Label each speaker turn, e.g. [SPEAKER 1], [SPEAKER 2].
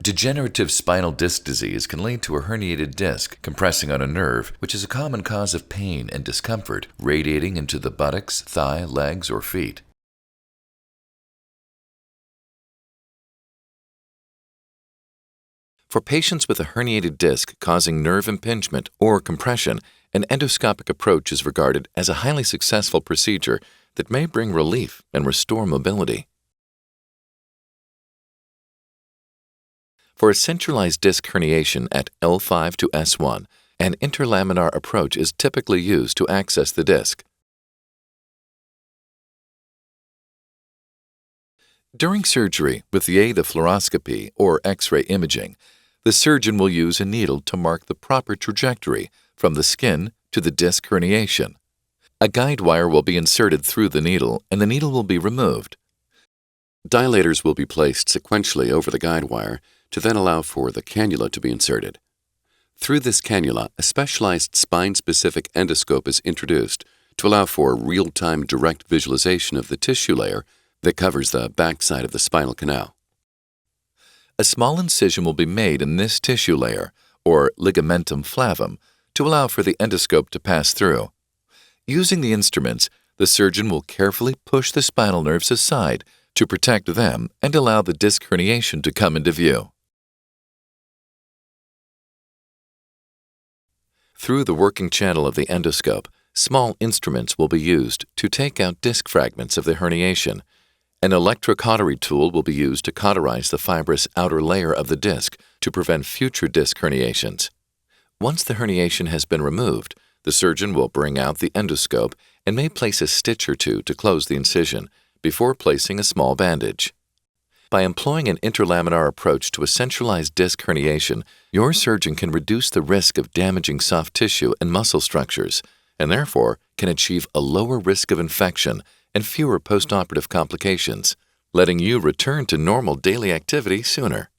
[SPEAKER 1] Degenerative spinal disc disease can lead to a herniated disc compressing on a nerve, which is a common cause of pain and discomfort, radiating into the buttocks, thigh, legs, or feet. For patients with a herniated disc causing nerve impingement or compression, an endoscopic approach is regarded as a highly successful procedure that may bring relief and restore mobility. For a centralized disc herniation at L5 to S1, an interlaminar approach is typically used to access the disc. During surgery with the aid of fluoroscopy or X-ray imaging, the surgeon will use a needle to mark the proper trajectory from the skin to the disc herniation. A guide wire will be inserted through the needle and the needle will be removed. Dilators will be placed sequentially over the guide wire to then allow for the cannula to be inserted. Through this cannula, a specialized spine-specific endoscope is introduced to allow for real-time direct visualization of the tissue layer that covers the backside of the spinal canal. A small incision will be made in this tissue layer, or ligamentum flavum, to allow for the endoscope to pass through. Using the instruments, the surgeon will carefully push the spinal nerves aside to protect them and allow the disc herniation to come into view. Through the working channel of the endoscope, small instruments will be used to take out disc fragments of the herniation. An electrocautery tool will be used to cauterize the fibrous outer layer of the disc to prevent future disc herniations. Once the herniation has been removed, the surgeon will bring out the endoscope and may place a stitch or two to close the incision before placing a small bandage. By employing an interlaminar approach to a centralized disc herniation, your surgeon can reduce the risk of damaging soft tissue and muscle structures, and therefore can achieve a lower risk of infection and fewer postoperative complications, letting you return to normal daily activity sooner.